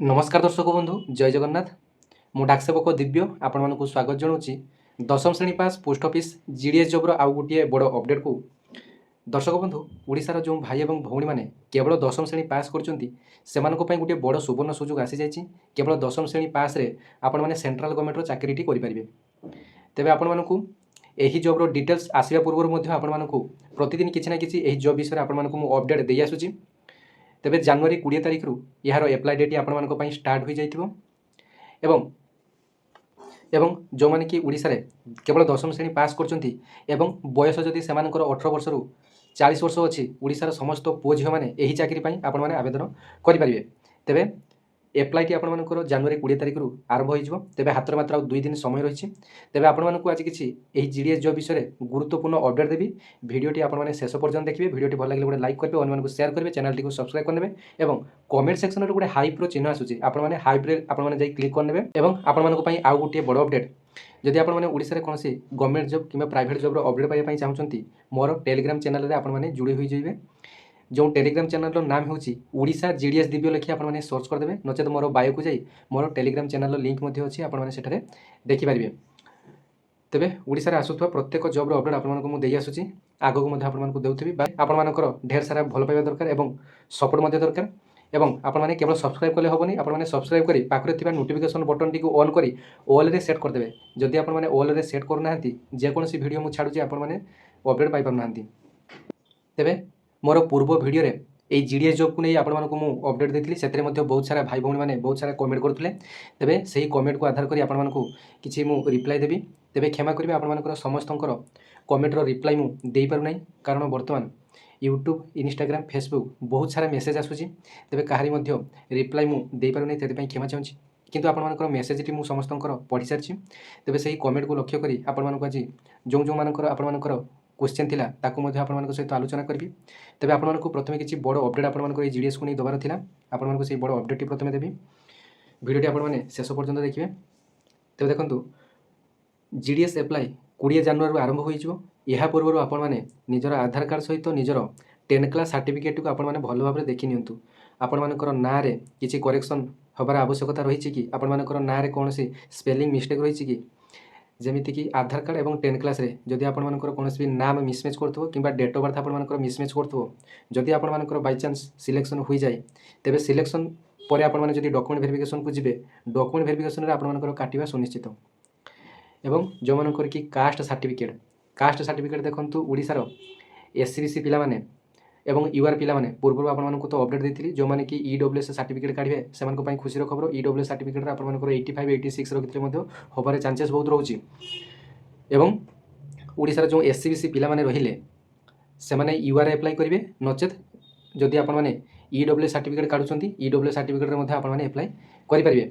नमस्कार दर्शक बंधु जय जगन्नाथ मु डाकसेवक दिव्य आपण मानक स्वागत जनाऊँगी दशम श्रेणी पास पोस्ट ऑफिस जीडीएस जॉब्र आउ गोटे बड़ अपडेट को दर्शक बंधु ओडिशार जो भाई और भौणी मैंने केवल दशम श्रेणी पास कर गोटे बड़ सुवर्ण सुजोग आसी जाइए केवल दशम श्रेणी पास रे आपण मैंने सेंट्रल गवर्नमेंट चाकरीटी करेंगे तेरे आपण मानक यही जॉब्र डिटेल्स आसवा पूर्व आपण मानक प्रतिदिन किसी ना कि जॉब विषय आपण मानक अपडेट दे आसूँ तेरे जनवरी 20 तारिख रु यार एप्लाय डेट आपण स्टार्ट हो जाइए एवं जो मैंने कि ओडिशा रे केवल दशम श्रेणी पास करछंती एवं बयस जदि से 18 वर्ष रु 40 वर्ष अच्छी ओडिशार समस्त पुओ झील मैंने यही चाकरी आपण मैंने आवेदन करेंगे तेरे एप्लायटी आपर जनवरी 20 तारिख रु आरंभ हो तेरे हाथ मात्र आ 2 दिन समय रही तेरे आपण आज किसी जीडीएस जॉब विषय गुरुत्वपूर्ण अपडेट देवी भिडटी आपने शेष पर्यटन देखिए भिडटी भल लगे गोटे लाइक करेंगे अन्य शेयर करेंगे चैनल को सब्सक्राइब करने और कमेंट सेक्शन में गोटे हाइप्र चिन्ह आसूँ आपने हाइप्रे आपने क्लिक करने और आपण आउ गोटे बड़ अपडेट जदि आपने ओडिशा कौन गवर्नमेंट जॉब कि प्राइवेट जॉब्र अपडेट पाइबा चाहते मोर टेलीग्राम चैनल में आपने जोड़ी हो जाइए जो टेलीग्राम चैनल नाम हूँ ओडिशा जीडीएस दिव्य लिखी आपने सर्च करदे नचेत मोर बायो को जाई मोर टेलीग्राम चैनल लिंक अच्छी आपने देखिपारे तेरे ओडिशा आसुवा प्रत्येक जॉब्र अपडेट आपको आसूँ आगक आपको देउथि आपर ढेर सारा भल पाइबा दरकार और सपोर्ट दरकार एवं आपने केवल सब्सक्राइब कले हेनी आपने सब्सक्राइब कर पाखे नोटिफिकेशन बटन टी ऑन कर ऑल रे सेट करदे जदि आपने ऑल रे सेट करना जेकोसी वीडियो मुझे छाड़ूँ आपने अपडेट पाइपार तेरे मोर पूर्व भिडियो रे ये जीडीएस जॉब को नहीं आपको अपडेट देती से बहुत सारा भाई भौणी मैंने बहुत सारा कमेंट करते तेरे से ही कमेंट को आधार कर आपको किसी मुझे रिप्लाई देवी तेरे क्षमा करेंगे आपर समस्त कमेंटर रिप्लाई मुझे पारना कारण बर्तमान यूट्यूब इंस्टाग्राम फेसबुक बहुत सारा मेसेज आसूँ तेरे कहारी रिप्लाई मुझे पारना से क्षमा चाहूँगी किंतु आपर मेसेजटी मुझे समस्त पढ़ी सारी तेरे से ही कमेंट को लक्ष्य कर आपको आज जो जो आपर क्वेश्चन थिला ताकू मध्य आपन सहित आलोचना करी तेरे आपको प्रथम किसी बड़ अपडेट आपर जीडीएस को नहीं देवार था आपको से बड़ अपडेट प्रथम देवी भिडियोटी आपने शेष पर्यटन देखिए तेरे देखो जीडीएस एप्लाय 20 जनवरी आरंभ हो पूर्व आपने निजर आधार कार्ड सहित निजर 10 क्लास सर्टिफिकेट को आपने भल भाव देखी नियंतु आपर ना किसी करेक्शन हबार आवश्यकता रही कि आपर ना कौन स्पेलिंग मिस्टेक रही कि जमीती कि आधार कार्ड और 10 क्लास रे जदि आपर कौन भी नाम मिसमेच कर कि डेट ऑफ बर्थ आपर मिसमेच कर आपर बाय चांस सिलेक्शन हो जाए तेरे सिलेक्शन पर आपने जब डॉक्यूमेंट वेरिफिकेशन को जी डॉक्यूमेंट वेरिफिकेशन आपर काटा सुनिश्चित एवं जो मानकर कि कास्ट सर्टिफिकेट देखो ओडिशार एससीबीसी पिला माने एवं यूआर पिला माने पूर्व आपको तो अपडेट देती जो मैंने कि ईडब्ल्यूएस सर्टिफिकेट काढ़े से खुशी खबर ईडब्ल्यूएस सर्टिफिकेट आपको 85 86 रखिले हबार चांसेस बहुत रोचे एवं ओडिशार जो एससीबीसी पिला माने रहिले से माने यूआर एप्लाई करेंगे नचेत जदि आपने ईडब्ल्यूएस सर्टिफिकेट काढ़ुं ईडब्ल्यूएस सर्टिफिकेट आपने एप्लाई करेंगे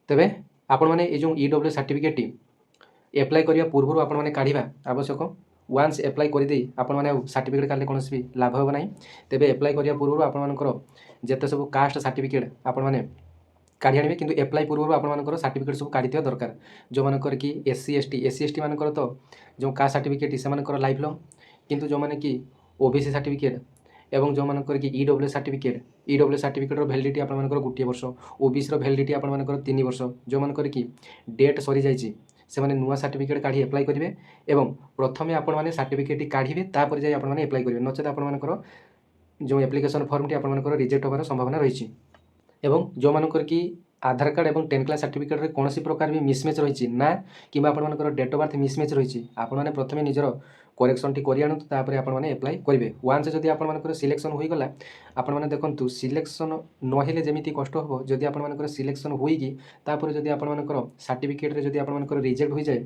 तेरे आपने ये जो ईडब्ल्यूएस सर्टिफिकेट एप्लाई करने पूर्व आपने काढ़ा आवश्यक वान्स एप्लाई करदे आपने सर्टिफिकेट काढ़ले कौन भी लाभ हो ना तेरे एप्लाई करने पूर्व आपर जिते सब कास्ट सर्टिफिकेट आपने काढ़ी आने कि एप्लाई पूर्व आपर सर्टिफिकेट सब काढ़ी दरकार जो मानकर कि एससी एसटी मानकर तो जो कास्ट सर्टिफिकेट से लाइफ लॉन्ग किंतु जो मैंने कि ओबीसी सर्टिफिकेट एवं जो मानकर कि ईडब्ल्यूएस सर्टिफिकेट वैलिडिटी आपर गोटे वर्ष ओबीसी वैलिडिटी आपर 3 वर्ष जो मानकर कि डेट सरी जाइए से मैंने नुआ सर्टिफिकेट काढ़ी एप्लाई करेंगे एवं प्रथमे आपने सर्टिफिकेट काढ़े तापर जाए आपने एप्लाई करेंगे नचेत आपर जो एप्लिकेशन फर्म टी आपर रिजेक्ट होबार संभावना रही एवं जो मानकर कि आधार कार्ड और 10 क्लास सर्टिफिकेट रे कौन प्रकार भी मिसमेच रही ना कि आपर डेट ऑफ बर्थ मिसमेच रही आपने प्रथम निजर करेक्शन टी कर आणु तापर आपने एप्लाई करेंगे वान्स जदि आपर सिलेक्शन हो गला आपने देखो सिलेक्शन नहेले जमी कष्ट हम जदि आपर सिलेक्शन होगी तापर जदि आपर सर्टिफिकेट जदि आपर रिजेक्ट हो जाए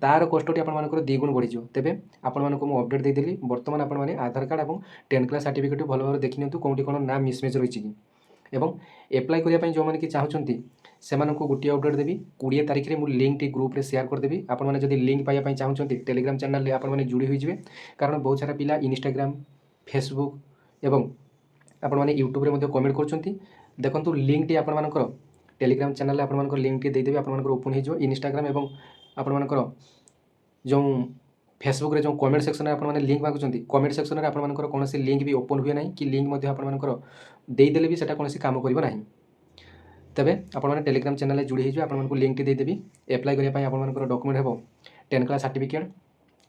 तार कष्टी आपर 2 गुण बढ़ी तेरे आपको अपडेट देदेली बर्तमान आपने आधार कार्ड और 10 क्लास सर्टिफिकेट भल भाव देखी नियंतु कौटी कौन नाम मिसमेच रही कि एवं एप्लाई करने जो मैंने कि चाहते से गोटे अपडेट देवी 20 तारिख में मुझे लिंक टी ग्रुप रे शेयर करदेवी आपने जब लिंक पाइबा चाहते टेलीग्राम चैनल में आपने जुड़ी हुई कारण बहुत सारा पिला इंस्टाग्राम फेसबुक एवं आपने यूट्यूब रे कमेंट कर देखो लिंक टी आपर टेलीग्राम चैनल आप लिंक टी देदेवी आप ओपन हो इंस्टाग्राम एवं आपर जो फेसबुक रे जो कमेंट सेक्शन में आपने लिंक मागुंट कमेंट सेक्शन में आपर कौन लिंक भी ओपन हुए ना कि लिंक आपर देदेले भी सेटा कौन काम करना। तेबे आपने टेलीग्राम चैनल जोड़ी हो आपको लिंक टी देदेवी। एप्लाई करने आपर डॉक्यूमेंट हे 10 क्लास सर्टिफिकेट,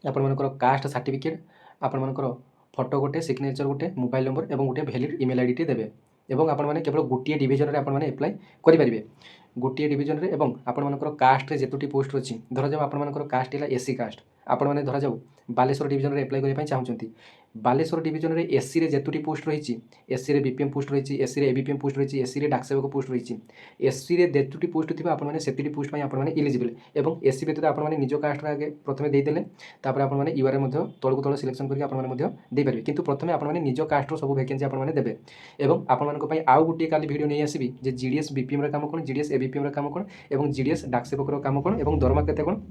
आपर कास्ट सर्टिफिकेट, आपर फोटो गोटे, सिग्नेचर गोटे, मोबाइल नंबर और गोटे वैलिड ईमेल आईडी टी देवे। एवं आपने केवल गोटे डिविजन में आपने एप्लाई करेंगे। गोटे डिविजन रे एवं आपर कास्ट जेतुटी पोस्ट अच्छी धर जाऊ आपर कास्ट है एससी कास्ट, आपण मैंने धरा जाऊ बालेश्वर डिविजन रे एप्लाई करने चाहूँगी। बालेश्वर डिविजन रे एससी रे जेतुटी पोस्ट रही, एससी रे बीपीएम पोस्ट रही, एससी रे एबीपीएम पोस्ट रही, एससी रे डाक सेवक पोस्ट रही, एससी रे जेतुटी पोस्ट थी आपने सेतिटी पोस्ट आपने इलिजिबल। एवं एससी व्यतीत आपने निज कास्ट आगे प्रथम देदेले आपने यूआर तौक तल सिलेक्शन करके आपने देपारे। किंतु प्रथम आपने निज कास्टर सब वैकेंसी आपने देवे। एवं आपण आउ गोटे काली वीडियो नहीं आसबि जे जीडीएस बीपीएम काम कौन, जीडीएस एबीपीएम काम कौन और जीडीएस डाक सेवक काम कौन और दरमा केते कौन,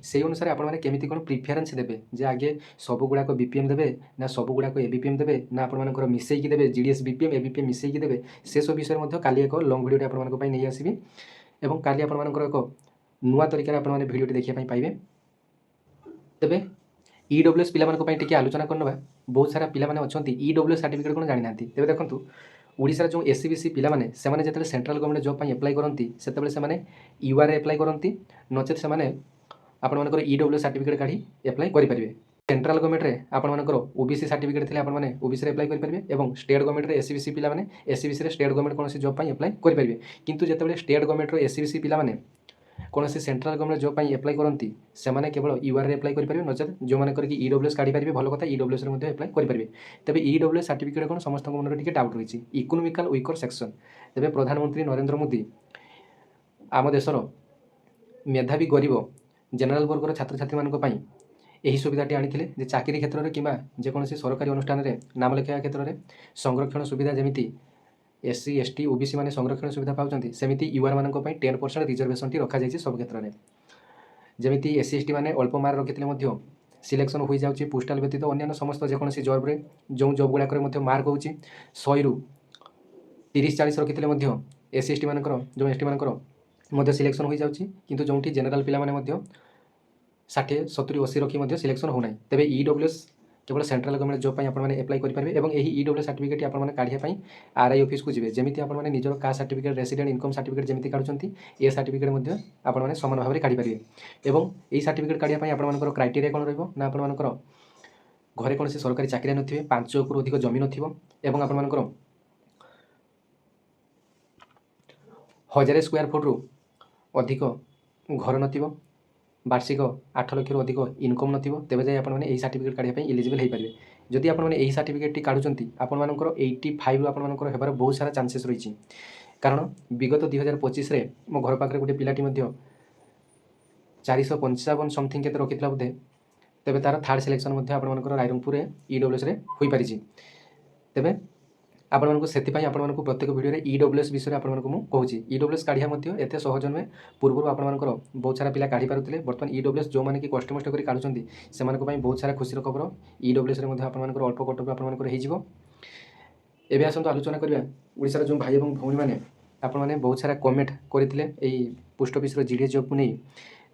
से अनुसार आपने केमिति कौन प्रिफरेन्स देवे जे आगे सब गुड़ाक बीपीएम देवे ना सब गुड़ाक एबीपीएम देवे ना आपर मिसेकी देवे जीडीएस बीपीएम एबीपीएम मिसेकी देवे। से सब विषय काली एक लंग वीडियो आपको नहीं आसबि और काली आपर एक नुआ तरीका आपने वीडियो देखा पाइबे। तेबे ईडब्ल्यूएस पिलामानक टिके आलोचना करनबा। बहुत सारा पिला माने अछंती ईडब्ल्यूएस सर्टिफिकेट कोन जानि नांती। तेबे देखंतु ओडिसा जो एससीबीसी पिला माने सेमाने जेतले सेंट्रल गवर्नमेंट जॉब पई अप्लाई करंती सेतबेले सेमाने यूआर अप्लाई करंती, नचेत सेमाने आपण मानकर ईडब्ल्यूएस सर्टिफिकेट काढी अप्लाई करि परिबे। सेंट्रल गवर्नमेंट रे आपण मानकर ओबीसी सर्टिफिकेट थिले आपण माने ओबीसी रे अप्लाई करि परिबे एवं स्टेट गवर्नमेंट रे एससीबीसी पिला माने एससीबीसी रे स्टेट गवर्नमेंट कोनसी जॉब पई अप्लाई करि परिबे। किंतु जेतबेले स्टेट गवर्नमेंट रो एससीबीसी पिला माने कौनसी सेंट्रल गवर्नमेंट जॉब पई अप्लाई करंती सेमाने केवल यूआर रे अप्लाई करि परिबे, नचेत जो माने करके ईडब्ल्यूएस काढी परिबे भलो कथा ईडब्ल्यूएस रे मध्ये अप्लाई करि परिबे। तबे ईडब्ल्यूएस सर्टिफिकेट कोन समस्त मन रे टिके डाउट रहिछि इकोनॉमिकल वीकर सेक्शन। तबे प्रधानमंत्री नरेंद्र मोदी आम देशर मेधावी गरीब जनरल वर्गर छात्र छात्री मानक पई यही सुविधाटी आनी जे चाकरी क्षेत्र में किंवा जेकोसी सरकारी अनुष्ठान में नाम लेखाइवा क्षेत्र में संरक्षण सुविधा जमीती एससी एसटी ओबीसी माने संरक्षण सुविधा पाउछंती सेमिति यूआर मानक पई 10% रिजर्वेशन टी रखा जायछि सब क्षेत्र में। जमीती एससी एसटी माने अल्प मार्क रखितले मध्य सिलेक्शन हो जाउछि पोस्टाल व्यतीत अन्य समस्त जेकोसी जॉब रे जो जॉब गुड़ाक मध्य मार्क होउछि 100 रु 30-40 रखितले मध्य एससी एसटी मानकर जो एसटी मानकर मध्य सिलेक्शन हो जाउछि, किंतु जोंठी जनरल पिला माने मध्य 60-70-80 रखी मध्य सिलेक्शन हो नाही। तेबे ईडब्ल्यूएस केवल सेंट्रल गवर्नमेंट जॉब पई आपण अप्लाई करि परिबे एवं एही ईडब्ल्यूएस सर्टिफिकेट आपण काढिया पई आरआई ऑफिस को जिवे। जेमिति आपण निजर caste certificate resident income certificate जेमिति काढुचंती ए सर्टिफिकेट मध्य आपण समान भाव में काढि परिबे। एवं एही सर्टिफिकेट काढिया पई आपण क्राइटेरिया कोन रहइबो ना आपण घरे कोनसी सरकारी चाकरी नथिबे, 5 एकड़ अधिक जमीन नथिबो एवं आपण 1000 स्क्वायर फुट रु अधिक घर नथिबो, वार्षिक 8 लाख रु अधिक इनकम नथिबो, तेबे जाय आपण माने एही सर्टिफिकेट काढिया पई एलिजिबल हे परिबे। जदि आपण माने एही सर्टिफिकेट टी काढुचंती आपण मानकर 85 रु आपण मानकर हेबार बहुत सारा चांसेस रहिछि। कारण विगत 2025 रे मो घर पाखरे गोटे पिलाटी मध्य 455 समथिंग केते रखितला बोधे, तेबे तार थर्ड सिलेक्शन मध्य आपण मानकर रायरंगपुर रे ईडब्ल्यूएस रे होई परिछि। तेबे आपण मानक सेति पई आपण मानक प्रत्येक वीडियो रे ईडब्ल्यूएस विषय रे आपण मानक मु कहूछि। ईडब्ल्यूएस काढिया मध्य एते सहज नहे, पूर्व आपण मानकर बहुत सारा पिला काढी पारुतले, वर्तमान ईडब्ल्यूएस जो माने कि कष्ट मष्ट करी काढुचंती सेमानक पई बहुत सारा खुशी खबर ईडब्ल्यूएस रे मध्य आपण मानकर अल्प कटक आपण मानकर हे जिवो। एबे आसंतु आलोचना करिया ओडिसा रे जो भाई एवं भौणी माने आपण माने बहुत सारा कमेंट करथिले एई पोस्ट ऑफिस रो जीडीएस जॉब को नै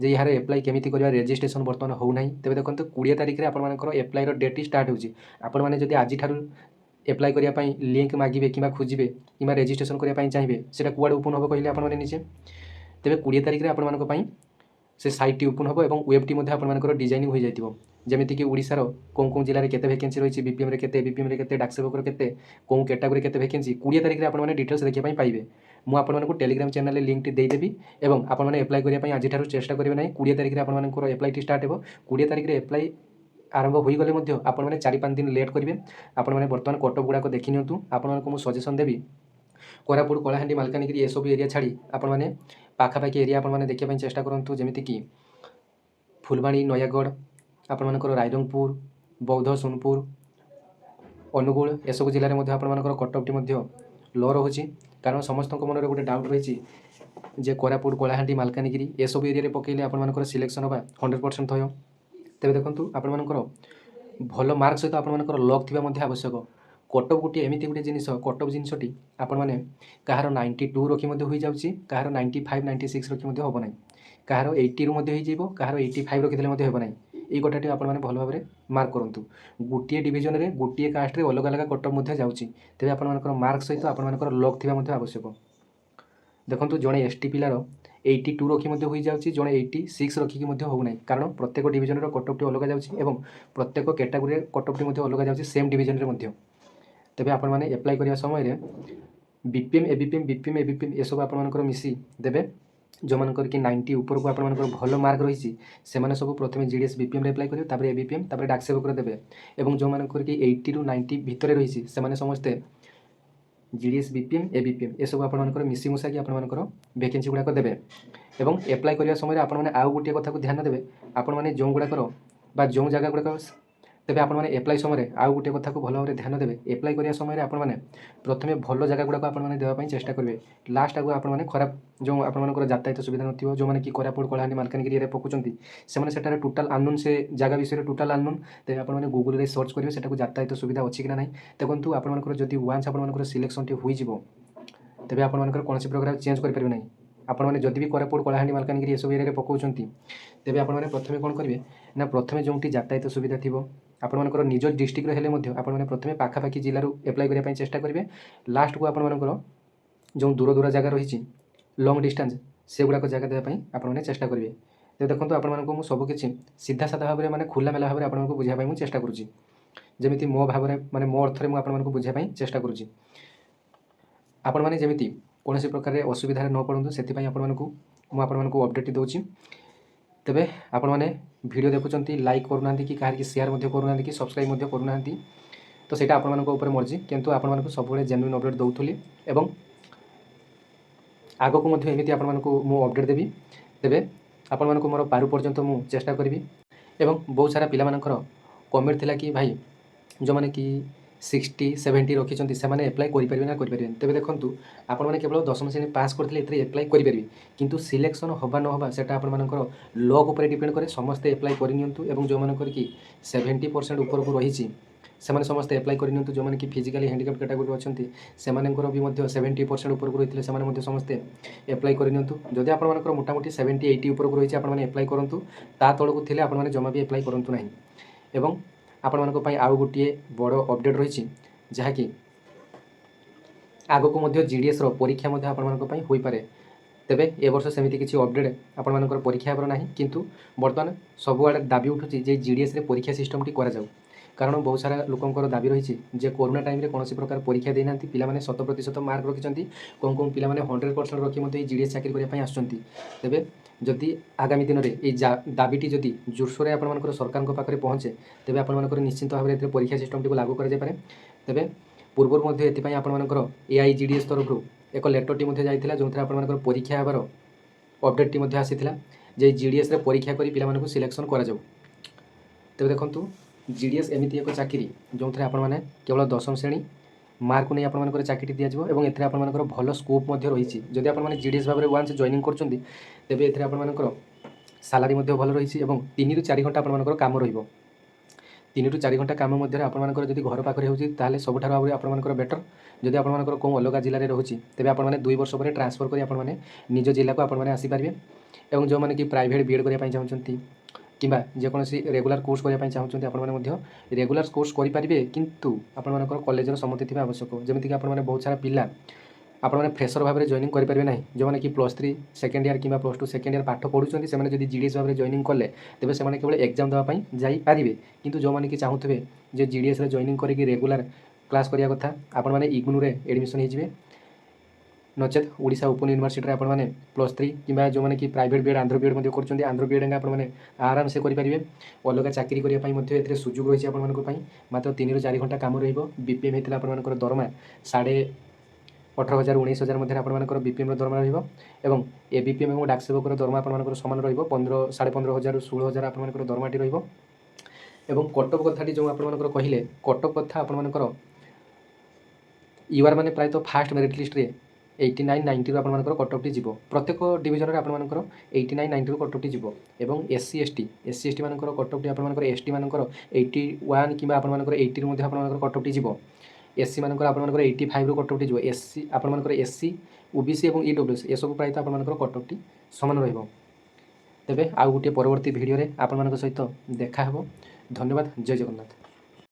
जे यार एप्लाई केमिति करिया रजिस्ट्रेशन वर्तमान हो नाही। तेबे देखंतु 20 तारिख रे आपण मानकर एप्लाई रो डेट स्टार्ट होउची। आपण माने जदि आजि ठारू एप्लाई करिया पई लिंक मागिबे किबा खोजिबे किबा रजिस्ट्रेशन करिया पई चाहिबे सेटा कुआडे ओपन होबो कहिले आपण माने निचे। तेबे 20 तारिख रे आपण मानक पई से साइट टी ओपन होबो एवं वेब टी मध्ये आपण मानकर डिजाइनिंग हो जायतिबो। जेमिति कि ओडिसा रो कोन जिल्ला रे केते वैकेंसी रहिछि, बीपीएम रे केते, बीपीएम रे केते, डाक सेवक रे केते, कोन कैटेगरी केते वैकेंसी 20 तारिख रे आपण माने डिटेल्स देखिया पई पाइबे। मु आपण मानक टेलीग्राम चैनल रे लिंक टी देई देबी एवं आपण माने अप्लाई करिया पई आजि ठारू चेष्टा करिवे नै। 20 तारिख रे आपण मानकर अप्लाई टी स्टार्ट हेबो। 20 तारिख रे अप्लाई आरंभ होई गले मध्य आपण माने 4-5 दिन लेट करिवे। आपण माने वर्तमान कटक गुडा को देखि नियंतु। आपण मानक मु सजेशन देबी कोरापुट, कलाहांडी, मालकानगिरी ए सब एरिया छाड़ी आपण माने पाखापाखि एरिया आपण माने देखिया पई चेष्टा करंतु। जेमिति कि फुलबाणी, नयागढ़, आपण मानकर रायरंगपुर, बौद्ध, सोनपुर, अनुगुल ए सब जिल्ला रे मध्य आपण मानकर कटक टी मध्य लो रहुछि। कारण समस्त मन रे गोटे डाउट रहिछि जे कोरापुट, कलाहांडी, मालकानगिरी ए सब एरिया रे पकेले आपण मानकर सिलेक्शन होबा 100% थयो। तेबे देखंतु आपण मानकर भल मार्क सहित आपण मानकर लक थिबा मध्ये आवश्यक। कटअप गोटे एमिति गोटे जिनिस कटअप जिनिसटी आपण माने कहार 92 रखी मध्ये होई जाउछि, कहार 95 96 रखी मध्ये होबो नै, कहार 80 रु मध्ये होई जेबो, कहार 85 रखि देले मध्ये होबो नै। এই কথাটি ଆପଣମାନେ ଭଲ ଭାବରେ ମାର୍କ କରନ୍ତୁ। ଗୋଟିଏ ଡିଭିଜନରେ ଗୋଟିଏ କାଷ୍ଟରେ ଅଲଗା ଅଲଗା କଟଅଫ୍ ମଧ୍ୟ ଯାଉଛି, ତେବେ ଆପଣମାନଙ୍କର ମାର୍କ ସହିତ ଆପଣମାନଙ୍କର ଲକ୍ ଥିବା ମଧ୍ୟ ଆବଶ୍ୟକ। ଦେଖନ୍ତୁ ଜଣେ ST ପିଲାର 82 ରଖି ମଧ୍ୟ ହୋଇଯାଉଛି, ଜଣେ 86 ରଖିକି ମଧ୍ୟ ହେଉନାହିଁ, କାରଣ ପ୍ରତ୍ୟେକ ଡିଭିଜନର କଟଅଫ୍ଟି ଅଲଗା ଯାଉଛି ଏବଂ ପ୍ରତ୍ୟେକ କ୍ୟାଟାଗୋରୀରେ କଟଅଫ୍ଟି ମଧ୍ୟ ଅଲଗା ଯାଉଛି ସେମ୍ ଡିଭିଜନରେ ମଧ୍ୟ। ତେବେ ଆପଣମାନେ ଆପ୍ଲାଏ କରିବା ସମୟରେ BPM, ABPM ଏସବୁ ଆପଣମାନଙ୍କର ମିଶି ଦେବେ। ଯେଉଁମାନଙ୍କର କି 90 ଉପରକୁ ଆପଣମାନଙ୍କର ଭଲ ମାର୍କ ରହିଛି ସେମାନେ ସବୁ ପ୍ରଥମେ GDS BPMରେ ଆପ୍ଲାଏ କରିବେ, ତାପରେ ABPM, ତାପରେ ଡାକ ସେବକରେ ଦେବେ। ଏବଂ ଯେଉଁମାନଙ୍କର କି 80ରୁ 90 ଭିତରେ ରହିଛି ସେମାନେ ସମସ୍ତେ GDS BPM, ABPM ଏସବୁ ଆପଣମାନଙ୍କର ମିଶିମୁଶାକି ଆପଣମାନଙ୍କର ଭ୍ୟାକେନ୍ସି ଗୁଡ଼ାକ ଦେବେ। ଏବଂ ଆପ୍ଲାଏ କରିବା ସମୟରେ ଆପଣମାନେ ଆଉ ଗୋଟିଏ କଥାକୁ ଧ୍ୟାନ ଦେବେ, ଆପଣମାନେ ଯେଉଁ ଗୁଡ଼ାକର ବା ଯେଉଁ ଜାଗା ଗୁଡ଼ାକ, ତେବେ ଆପଣମାନେ ଆପ୍ଲାଏ ସମୟରେ ଆଉ ଗୋଟିଏ କଥାକୁ ଭଲ ଭାବରେ ଧ୍ୟାନ ଦେବେ। ଆପ୍ଲାଏ କରିବା ସମୟରେ ଆପଣମାନେ ପ୍ରଥମେ ଭଲ ଜାଗା ଗୁଡ଼ାକ ଆପଣମାନେ ଦେବା ପାଇଁ ଚେଷ୍ଟା କରିବେ। ଲାଷ୍ଟ ଆଗକୁ ଆପଣମାନେ ଖରାପ ଯେଉଁ ଆପଣମାନଙ୍କର ଯାତାୟାତ ସୁବିଧା ନଥିବ, ଯେଉଁମାନେ କି କୋରାପୁଟ, କଳାହାଣ୍ଡି, ମାଲକାନଗିରି ଏରିଆରେ ପକାଉଛନ୍ତି ସେମାନେ ସେଠାରେ ଟୋଟାଲ୍ ଅନନୋନ୍, ସେ ଜାଗା ବିଷୟରେ ଟୋଟାଲ୍ ଅନନୋନ୍। ତେବେ ଆପଣମାନେ ଗୁଗୁଲରେ ସର୍ଚ୍ଚ କରିବେ ସେଠାକୁ ଯାତାୟାତ ସୁବିଧା ଅଛି କି ନା ନାହିଁ। ଦେଖନ୍ତୁ ଆପଣମାନଙ୍କର ଯଦି ୱାନ୍ସ ଆପଣମାନଙ୍କର ସିଲେକ୍ସନଟି ହୋଇଯିବ, ତେବେ ଆପଣମାନଙ୍କର କୌଣସି ପ୍ରକାର ଚେଞ୍ଜ କରିପାରିବେ ନାହିଁ। ଆପଣମାନେ ଯଦି ବି କୋରାପୁଟ, କଳାହାଣ୍ଡି, ମାଲକାନଗିରି ଏସବୁ ଏରିଆରେ ପକାଉଛନ୍ତି, ତେବେ ଆପଣମାନେ ପ୍ରଥମେ କ'ଣ କରିବେ ନା ପ୍ରଥମେ ଯେଉଁଠି ଯାତାୟାତ ସୁବିଧା ଥିବ, ଆପଣମାନଙ୍କର ନିଜ ଡିଷ୍ଟ୍ରିକ୍ଟରେ ହେଲେ ମଧ୍ୟ ଆପଣମାନେ ପ୍ରଥମେ ପାଖାପାଖି ଜିଲ୍ଲାରୁ ଆପ୍ଲାଏ କରିବା ପାଇଁ ଚେଷ୍ଟା କରିବେ। ଲାଷ୍ଟକୁ ଆପଣମାନଙ୍କର ଯେଉଁ ଦୂର ଦୂର ଜାଗା ରହିଛି ଲଙ୍ଗ୍ ଡିଷ୍ଟାନ୍ସ, ସେଗୁଡ଼ାକ ଜାଗା ଦେବା ପାଇଁ ଆପଣମାନେ ଚେଷ୍ଟା କରିବେ। ତେବେ ଦେଖନ୍ତୁ ଆପଣମାନଙ୍କୁ ମୁଁ ସବୁକିଛି ସିଧା ସାଧା ଭାବରେ ମାନେ ଖୋଲାମେଲା ଭାବରେ ଆପଣମାନଙ୍କୁ ବୁଝିବା ପାଇଁ ମୁଁ ଚେଷ୍ଟା କରୁଛି, ଯେମିତି ମୋ ଭାବରେ ମାନେ ମୋ ଅର୍ଥରେ ମୁଁ ଆପଣମାନଙ୍କୁ ବୁଝିବା ପାଇଁ ଚେଷ୍ଟା କରୁଛି। ଆପଣମାନେ ଯେମିତି କୌଣସି ପ୍ରକାର ଅସୁବିଧାରେ ନ ପଡ଼ନ୍ତୁ ସେଥିପାଇଁ ମୁଁ ଆପଣମାନଙ୍କୁ ଅପଡ଼େଟ୍ ଦେଉଛି। ତେବେ ଆପଣମାନେ ଭିଡ଼ିଓ ଦେଖୁଛନ୍ତି, ଲାଇକ୍ କରୁନାହାନ୍ତି କି କାହାରିକି ସେୟାର ମଧ୍ୟ କରୁନାହାନ୍ତି କି ସବସ୍କ୍ରାଇବ୍ ମଧ୍ୟ କରୁନାହାନ୍ତି, ତ ସେଇଟା ଆପଣମାନଙ୍କ ଉପରେ ମର୍ଜି। କିନ୍ତୁ ଆପଣମାନଙ୍କୁ ସବୁବେଳେ ଜେନ୍ୟୁଇନ୍ ଅପଡ଼େଟ୍ ଦେଉଥିଲି ଏବଂ ଆଗକୁ ମଧ୍ୟ ଏମିତି ଆପଣମାନଙ୍କୁ ମୁଁ ଅପଡ଼େଟ୍ ଦେବି। ତେବେ ଆପଣମାନଙ୍କୁ ମୋର ପାରୁ ପର୍ଯ୍ୟନ୍ତ ମୁଁ ଚେଷ୍ଟା କରିବି। ଏବଂ ବହୁତ ସାରା ପିଲାମାନଙ୍କର କମେଣ୍ଟ ଥିଲା କି ଭାଇ ଯେଉଁମାନେ କି 60, 70 ରଖିଛନ୍ତି ସେମାନେ ଆପ୍ଲାଏ କରିପାରିବେ ନା କରିପାରିବେନି। ତେବେ ଦେଖନ୍ତୁ ଆପଣମାନେ କେବଳ 10ମ ଶ୍ରେଣୀ ପାସ୍ କରିଥିଲେ ଏଥିରେ ଆପ୍ଲାଏ କରିପାରିବେ, କିନ୍ତୁ ସିଲେକ୍ସନ୍ ହେବା ନ ହେବା ସେଟା ଆପଣମାନଙ୍କର ଲକ୍ ଉପରେ ଡିପେଣ୍ଡ କରେ। ସମସ୍ତେ ଆପ୍ଲାଏ କରିନିଅନ୍ତୁ ଏବଂ ଯେଉଁମାନଙ୍କର କି 70% ଉପରକୁ ରହିଛି ସେମାନେ ସମସ୍ତେ ଆପ୍ଲାଏ କରିନିଅନ୍ତୁ। ଯେଉଁମାନେ କି ଫିଜିକାଲି ହ୍ୟାଣ୍ଡିକ୍ୟାପ୍ କ୍ୟାଟାଗୋରୀ ଅଛନ୍ତି ସେମାନଙ୍କର ବି ମଧ୍ୟ 70% ଉପରକୁ ରହିଥିଲେ ସେମାନେ ମଧ୍ୟ ସମସ୍ତେ ଆପ୍ଲାଏ କରିନିଅନ୍ତୁ। ଯଦି ଆପଣମାନଙ୍କର ମୋଟାମୋଟି 70, 80 ଉପରକୁ ରହିଛି ଆପଣମାନେ ଆପ୍ଲାଏ କରନ୍ତୁ, ତା ତଳକୁ ଥିଲେ ଆପଣମାନେ ଜମା ବି ଆପ୍ଲାଏ କରନ୍ତୁ ନାହିଁ। ଏବଂ ଆପଣମାନଙ୍କ ପାଇଁ ଆଉ ଗୋଟିଏ ବଡ଼ ଅପଡ଼େଟ୍ ରହିଛି, ଯାହାକି ଆଗକୁ ମଧ୍ୟ GDSର ପରୀକ୍ଷା ମଧ୍ୟ ଆପଣମାନଙ୍କ ପାଇଁ ହୋଇପାରେ। ତେବେ ଏ ବର୍ଷ ସେମିତି କିଛି ଅପଡ଼େଟ୍ ଆପଣମାନଙ୍କର ପରୀକ୍ଷା ହେବାର ନାହିଁ, କିନ୍ତୁ ବର୍ତ୍ତମାନ ସବୁଆଡ଼େ ଦାବି ଉଠୁଛି ଯେ GDSରେ ପରୀକ୍ଷା ସିଷ୍ଟମଟି କରାଯାଉ। କାରଣ ବହୁତ ସାରା ଲୋକଙ୍କର ଦାବି ରହିଛି ଯେ କରୋନା ଟାଇମ୍ରେ କୌଣସି ପ୍ରକାର ପରୀକ୍ଷା ଦେଇନାହାନ୍ତି, ପିଲାମାନେ 100% ମାର୍କ ରଖିଛନ୍ତି, କେଉଁ ପିଲାମାନେ 100% ରଖି ମଧ୍ୟ ଏଇ GDS ଚାକିରି କରିବା ପାଇଁ ଆସୁଛନ୍ତି। ତେବେ ଯଦି ଆଗାମୀ ଦିନରେ ଏଇ ଦାବିଟି ଯଦି ଜୋରସୋରରେ ଆପଣମାନଙ୍କର ସରକାରଙ୍କ ପାଖରେ ପହଞ୍ଚେ, ତେବେ ଆପଣମାନଙ୍କର ନିଶ୍ଚିନ୍ତ ଭାବରେ ଏଥିରେ ପରୀକ୍ଷା ସିଷ୍ଟମଟିକୁ ଲାଗୁ କରାଯାଇପାରେ। ତେବେ ପୂର୍ବରୁ ମଧ୍ୟ ଏଥିପାଇଁ ଆପଣମାନଙ୍କର AIGDS ତରଫରୁ ଏକ ଲେଟରଟି ମଧ୍ୟ ଯାଇଥିଲା, ଯେଉଁଥିରେ ଆପଣମାନଙ୍କର ପରୀକ୍ଷା ହେବାର ଅପଡ଼େଟ୍ଟି ମଧ୍ୟ ଆସିଥିଲା ଯେ GDSରେ ପରୀକ୍ଷା କରି ପିଲାମାନଙ୍କୁ ସିଲେକ୍ସନ୍ କରାଯାଉ। ତେବେ ଦେଖନ୍ତୁ GDS ଏମିତି ଏକ ଚାକିରି ଯେଉଁଥିରେ ଆପଣମାନେ କେବଳ 10ମ ଶ୍ରେଣୀ ମାର୍କକୁ ନେଇ ଆପଣମାନଙ୍କର ଚାକିରି ଦିଆଯିବ ଏବଂ ଏଥିରେ ଆପଣମାନଙ୍କର ଭଲ ସ୍କୋପ୍ ମଧ୍ୟ ରହିଛି। ଯଦି ଆପଣମାନେ GDS ଭାବରେ ୱାନ୍ସ ଜଏନିଂ କରୁଛନ୍ତି, ତେବେ ଏଥିରେ ଆପଣମାନଙ୍କର ସାଲାରୀ ମଧ୍ୟ ଭଲ ରହିଛି ଏବଂ 3ରୁ 4 ଘଣ୍ଟା ଆପଣମାନଙ୍କର କାମ ରହିବ। 3ରୁ 4 ଘଣ୍ଟା କାମ ମଧ୍ୟରେ ଆପଣମାନଙ୍କର ଯଦି ଘର ପାଖରେ ହେଉଛି ତାହେଲେ ସବୁଠାରୁ ଆହୁରି ଆପଣମାନଙ୍କର ବେଟର୍। ଯଦି ଆପଣମାନଙ୍କର କେଉଁ ଅଲଗା ଜିଲ୍ଲାରେ ରହୁଛି, ତେବେ ଆପଣମାନେ 2 ବର୍ଷ ପରେ ଟ୍ରାନ୍ସଫର କରି ଆପଣମାନେ ନିଜ ଜିଲ୍ଲାକୁ ଆପଣମାନେ ଆସିପାରିବେ। ଏବଂ ଯେଉଁମାନେ କି ପ୍ରାଇଭେଟ୍ BEd କରିବା ପାଇଁ ଚାହୁଁଛନ୍ତି କିମ୍ବା ଯେକୌଣସି ରେଗୁଲାର କୋର୍ସ କରିବା ପାଇଁ ଚାହୁଁଛନ୍ତି, ଆପଣମାନେ ମଧ୍ୟ ରେଗୁଲାର କୋର୍ସ କରିପାରିବେ, କିନ୍ତୁ ଆପଣମାନଙ୍କର କଲେଜର ସମ୍ମତି ଥିବା ଆବଶ୍ୟକ। ଯେମିତିକି ଆପଣମାନେ ବହୁତ ସାରା ପିଲା ଆପଣମାନେ ଫ୍ରେସର ଭାବରେ ଜଏନିଂ କରିପାରିବେ ନାହିଁ। ଯେଉଁମାନେ କି +3 ସେକେଣ୍ଡ ଇୟର୍ କିମ୍ବା +2 ସେକେଣ୍ଡ ଇୟର୍ ପାଠ ପଢ଼ୁଛନ୍ତି, ସେମାନେ ଯଦି GDS ଭାବରେ ଜଏନିଂ କଲେ ତେବେ ସେମାନେ କେବଳ ଏକ୍ଜାମ୍ ଦେବା ପାଇଁ ଯାଇପାରିବେ। କିନ୍ତୁ ଯେଉଁମାନେ କି ଚାହୁଁଥିବେ ଯେ GDSରେ ଜଏନିଂ କରିକି ରେଗୁଲାର କ୍ଲାସ୍ କରିବା କଥା, ଆପଣମାନେ ଇଗ୍ନୁରେ ଆଡ଼ମିସନ୍ ହେଇଯିବେ। ନଚେତ୍ ଓଡ଼ିଶା ଓପନ୍ ୟୁନିଭର୍ସିଟିରେ ଆପଣମାନେ +3 କିମ୍ବା ଯେଉଁମାନେ କି ପ୍ରାଇଭେଟ୍ BEd, ଆନ୍ଧ୍ର BEd ମଧ୍ୟ କରୁଛନ୍ତି, ଆନ୍ଧ୍ର BEd ଆପଣମାନେ ଆରାମସେ କରିପାରିବେ। ଅଲଗା ଚାକିରି କରିବା ପାଇଁ ମଧ୍ୟ ଏଥିରେ ସୁଯୋଗ ରହିଛି ଆପଣମାନଙ୍କ ପାଇଁ। ମାତ୍ର 3ରୁ 4 ଘଣ୍ଟା କାମ ରହିବ। BPM ହେଇଥିଲା ଆପଣମାନଙ୍କର ଦରମା 18,000 19,000 ମଧ୍ୟରେ ଆପଣମାନଙ୍କର BPMର ଦରମା ରହିବ ଏବଂ ABPM ଏବଂ ଡାକ ସେବକର ଦରମା ଆପଣମାନଙ୍କର ସମାନ ରହିବ। 15,500ରୁ 16,000 ଆପଣମାନଙ୍କର ଦରମାଟି ରହିବ। ଏବଂ କଟଅଫ୍ କଥାଟି ଯେଉଁ ଆପଣମାନଙ୍କର କହିଲେ, କଟଅଫ୍ କଥା ଆପଣମାନଙ୍କର UR ମାନେ ପ୍ରାୟତଃ ଫାଷ୍ଟ ମେରିଟ୍ ଲିଷ୍ଟରେ 89, 90ରୁ ଆପଣମାନଙ୍କର କଟଅଫ୍ଟି ଯିବ। ପ୍ରତ୍ୟେକ ଡିଭିଜନରେ ଆପଣମାନଙ୍କର 89, 90ରୁ କଟଅଫ୍ଟି ଯିବ। ଏବଂ SC ST ମାନଙ୍କର କଟଅଫ୍ଟି ଆପଣମାନଙ୍କର ST ମାନଙ୍କର 81 କିମ୍ବା ଆପଣମାନଙ୍କର 80ରୁ ମଧ୍ୟ ଆପଣମାନଙ୍କର କଟଅଫ୍ଟି ଯିବ। SC ମାନଙ୍କର ଆପଣମାନଙ୍କର 85ରୁ କଟଅଫ୍ଟି ଯିବ। ଆପଣମାନଙ୍କର SC, OBC ଏବଂ EWS ଏସବୁ ପ୍ରାୟତଃ ଆପଣମାନଙ୍କର କଟଅଫ୍ଟି ସମାନ ରହିବ। ତେବେ ଆଉ ଗୋଟିଏ ପରବର୍ତ୍ତୀ ଭିଡ଼ିଓରେ ଆପଣମାନଙ୍କ ସହିତ ଦେଖା ହେବ। ଧନ୍ୟବାଦ। ଜୟ ଜଗନ୍ନାଥ।